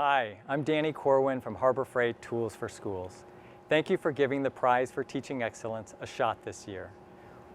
Hi, I'm Danny Corwin from Harbor Freight Tools for Schools. Thank you for giving the Prize for Teaching Excellence a shot this year.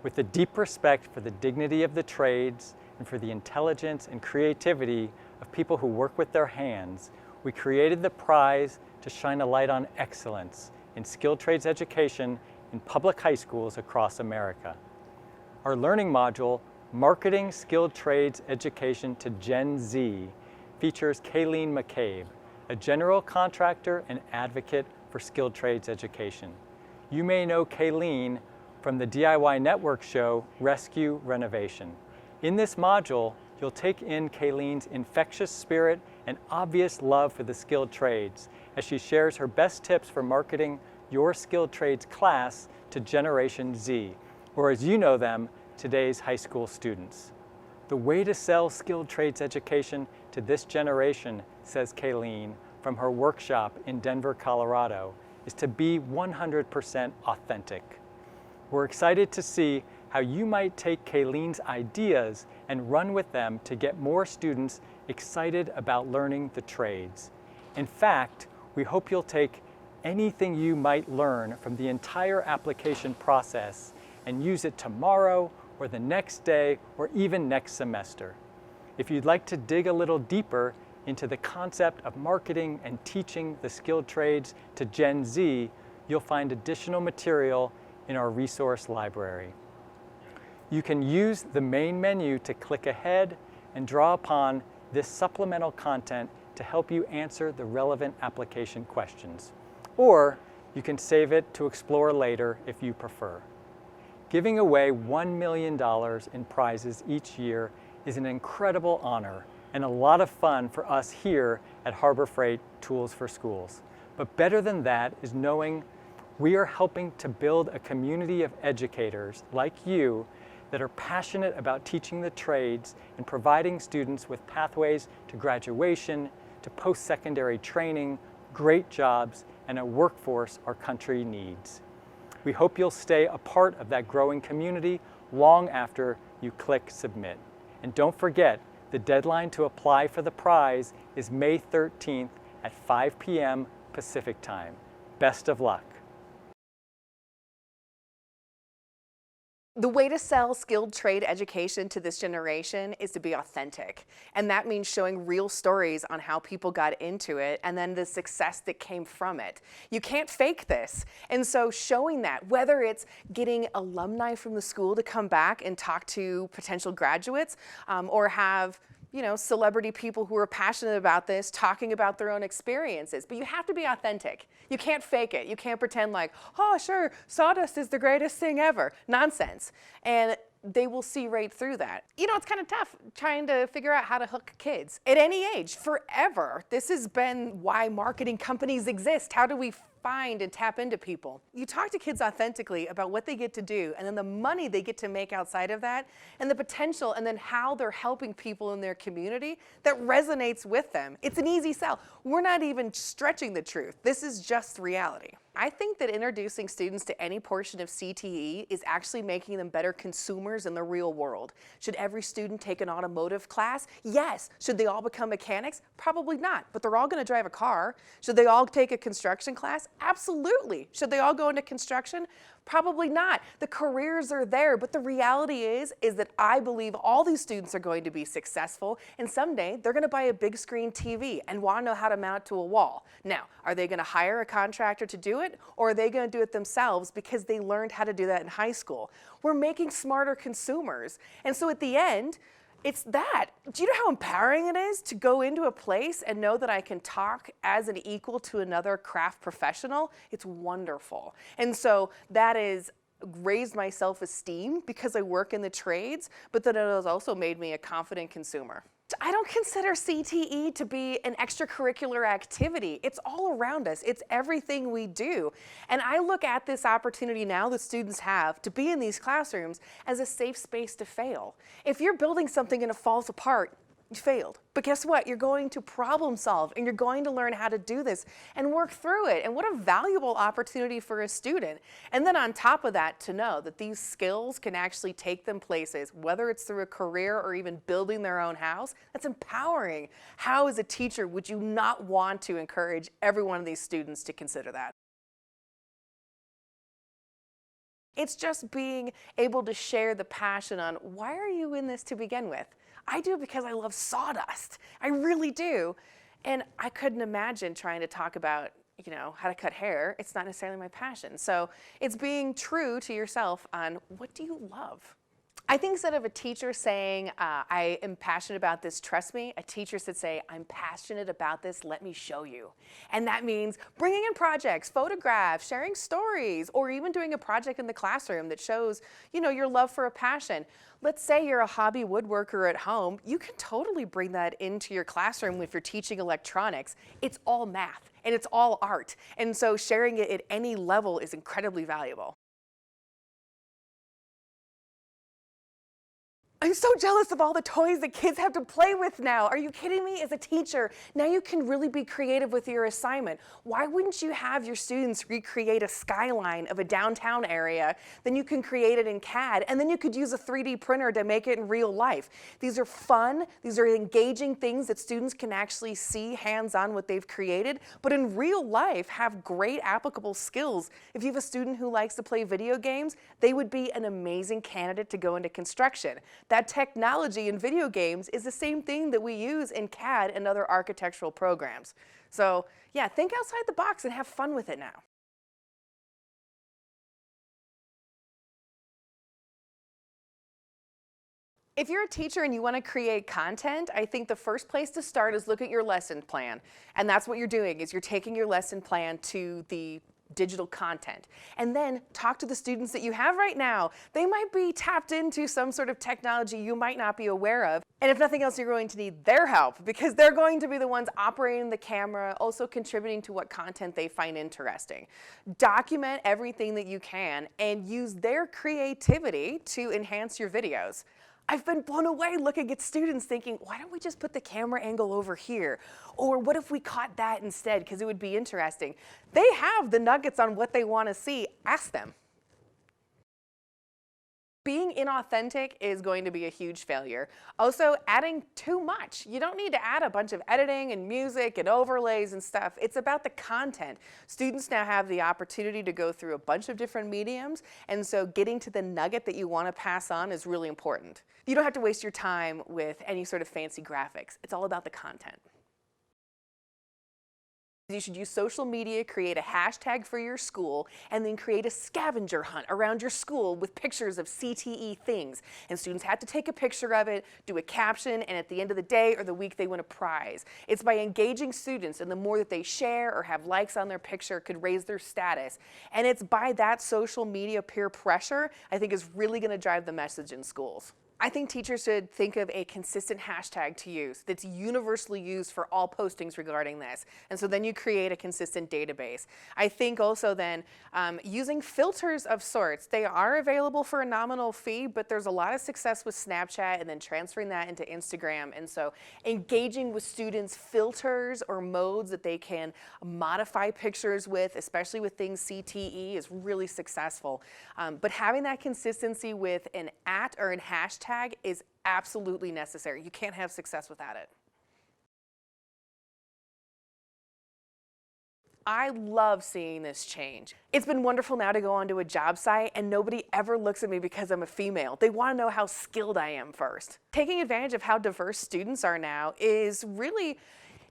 With the deep respect for the dignity of the trades and for the intelligence and creativity of people who work with their hands, we created the prize to shine a light on excellence in skilled trades education in public high schools across America. Our learning module, Marketing Skilled Trades Education to Gen Z, features Kayleen McCabe, a general contractor and advocate for skilled trades education. You may know Kayleen from the DIY Network show, Rescue Renovation. In this module, you'll take in Kayleen's infectious spirit and obvious love for the skilled trades as she shares her best tips for marketing your skilled trades class to Generation Z, or as you know them, today's high school students. The way to sell skilled trades education to this generation, says Kayleen from her workshop in Denver, Colorado, is to be 100% authentic. We're excited to see how you might take Kayleen's ideas and run with them to get more students excited about learning the trades. In fact, we hope you'll take anything you might learn from the entire application process and use it tomorrow or the next day or even next semester. If you'd like to dig a little deeper into the concept of marketing and teaching the skilled trades to Gen Z, you'll find additional material in our resource library. You can use the main menu to click ahead and draw upon this supplemental content to help you answer the relevant application questions. Or you can save it to explore later if you prefer. Giving away $1 million in prizes each year is an incredible honor and a lot of fun for us here at Harbor Freight Tools for Schools. But better than that is knowing we are helping to build a community of educators like you that are passionate about teaching the trades and providing students with pathways to graduation, to post-secondary training, great jobs, and a workforce our country needs. We hope you'll stay a part of that growing community long after you click submit. And don't forget, the deadline to apply for the prize is May 13th at 5 p.m. Pacific time. Best of luck. The way to sell skilled trade education to this generation is to be authentic. And that means showing real stories on how people got into it and then the success that came from it. You can't fake this. And so showing that, whether it's getting alumni from the school to come back and talk to potential graduates or have celebrity people who are passionate about this talking about their own experiences. But you have to be authentic. You can't fake it. You can't pretend like, oh, sure, sawdust is the greatest thing ever. Nonsense. And they will see right through that. It's kind of tough trying to figure out how to hook kids at any age, forever. This has been why marketing companies exist. How do we find and tap into people? You talk to kids authentically about what they get to do and then the money they get to make outside of that and the potential and then how they're helping people in their community that resonates with them. It's an easy sell. We're not even stretching the truth. This is just reality. I think that introducing students to any portion of CTE is actually making them better consumers in the real world. Should every student take an automotive class? Yes. Should they all become mechanics? Probably not, but they're all going to drive a car. Should they all take a construction class? Absolutely. Should they all go into construction? Probably not. The careers are there, but the reality is that I believe all these students are going to be successful, and someday they're going to buy a big screen TV and want to know how to mount it to a wall. Now, are they going to hire a contractor to do it, or are they going to do it themselves because they learned how to do that in high school? We're making smarter consumers, and so at the end, it's that. Do you know how empowering it is to go into a place and know that I can talk as an equal to another craft professional? It's wonderful. And so that is raised my self-esteem because I work in the trades, but that it has also made me a confident consumer. I don't consider CTE to be an extracurricular activity. It's all around us. It's everything we do. And I look at this opportunity now that students have to be in these classrooms as a safe space to fail. If you're building something and it falls apart, You failed. But guess what? You're going to problem solve and you're going to learn how to do this and work through it. And what a valuable opportunity for a student. And then on top of that, to know that these skills can actually take them places, whether it's through a career or even building their own house, that's empowering. How, as a teacher, would you not want to encourage every one of these students to consider that? It's just being able to share the passion on, why are you in this to begin with? I do because I love sawdust. I really do. And I couldn't imagine trying to talk about, how to cut hair. It's not necessarily my passion. So it's being true to yourself on, what do you love? I think instead of a teacher saying, I am passionate about this, trust me, a teacher should say, I'm passionate about this, let me show you. And that means bringing in projects, photographs, sharing stories, or even doing a project in the classroom that shows, your love for a passion. Let's say you're a hobby woodworker at home. You can totally bring that into your classroom if you're teaching electronics. It's all math and it's all art. And so sharing it at any level is incredibly valuable. I'm so jealous of all the toys that kids have to play with now. Are you kidding me? As a teacher, now you can really be creative with your assignment. Why wouldn't you have your students recreate a skyline of a downtown area? Then you can create it in CAD, and then you could use a 3D printer to make it in real life. These are fun, these are engaging things that students can actually see hands-on what they've created, but in real life have great applicable skills. If you have a student who likes to play video games, they would be an amazing candidate to go into construction. That technology in video games is the same thing that we use in CAD and other architectural programs. So yeah, think outside the box and have fun with it now. If you're a teacher and you want to create content, I think the first place to start is look at your lesson plan. And that's what you're doing, is you're taking your lesson plan to the digital content. And then talk to the students that you have right now. They might be tapped into some sort of technology you might not be aware of. And if nothing else, you're going to need their help because they're going to be the ones operating the camera, also contributing to what content they find interesting. Document everything that you can and use their creativity to enhance your videos. I've been blown away looking at students thinking, why don't we just put the camera angle over here? Or what if we caught that instead, because it would be interesting. They have the nuggets on what they want to see. Ask them. Being inauthentic is going to be a huge failure. Also, adding too much. You don't need to add a bunch of editing and music and overlays and stuff. It's about the content. Students now have the opportunity to go through a bunch of different mediums, and so getting to the nugget that you want to pass on is really important. You don't have to waste your time with any sort of fancy graphics. It's all about the content. You should use social media, create a hashtag for your school, and then create a scavenger hunt around your school with pictures of CTE things. And students have to take a picture of it, do a caption, and at the end of the day or the week they win a prize. It's by engaging students, and the more that they share or have likes on their picture could raise their status. And it's by that social media peer pressure, I think, is really going to drive the message in schools. I think teachers should think of a consistent hashtag to use that's universally used for all postings regarding this. And so then you create a consistent database. I think also then using filters of sorts. They are available for a nominal fee, but there's a lot of success with Snapchat and then transferring that into Instagram. And so engaging with students' filters or modes that they can modify pictures with, especially with things CTE, is really successful. But having that consistency with an @ or an hashtag is absolutely necessary. You can't have success without it. I love seeing this change. It's been wonderful now to go onto a job site and nobody ever looks at me because I'm a female. They want to know how skilled I am first. Taking advantage of how diverse students are now is really,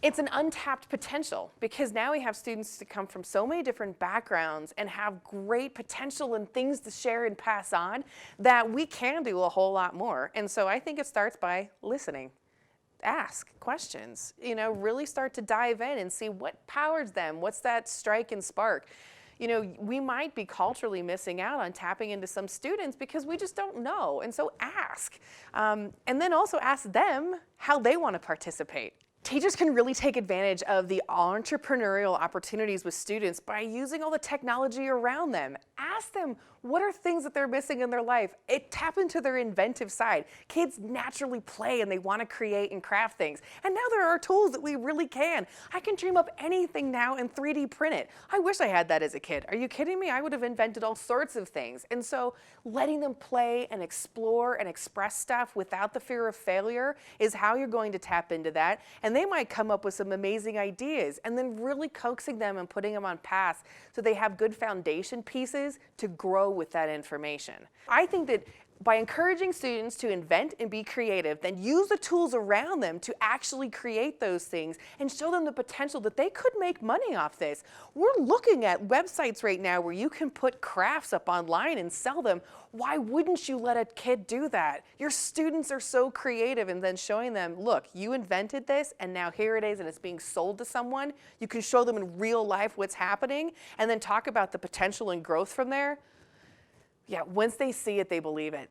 it's an untapped potential because now we have students that come from so many different backgrounds and have great potential and things to share and pass on that we can do a whole lot more. And so I think it starts by listening. Ask questions, really start to dive in and see what powers them. What's that strike and spark? We might be culturally missing out on tapping into some students because we just don't know. And so ask. And then also ask them how they want to participate. Teachers can really take advantage of the entrepreneurial opportunities with students by using all the technology around them. Ask them what are things that they're missing in their life. Tap into their inventive side. Kids naturally play and they want to create and craft things. And now there are tools that we really can. I can dream up anything now and 3D print it. I wish I had that as a kid. Are you kidding me? I would have invented all sorts of things. And so letting them play and explore and express stuff without the fear of failure is how you're going to tap into that. And they might come up with some amazing ideas, and then really coaxing them and putting them on paths so they have good foundation pieces to grow with that information. I think that by encouraging students to invent and be creative, then use the tools around them to actually create those things and show them the potential that they could make money off this. We're looking at websites right now where you can put crafts up online and sell them. Why wouldn't you let a kid do that? Your students are so creative, and then showing them, look, you invented this and now here it is and it's being sold to someone. You can show them in real life what's happening and then talk about the potential and growth from there. Yeah, once they see it, they believe it.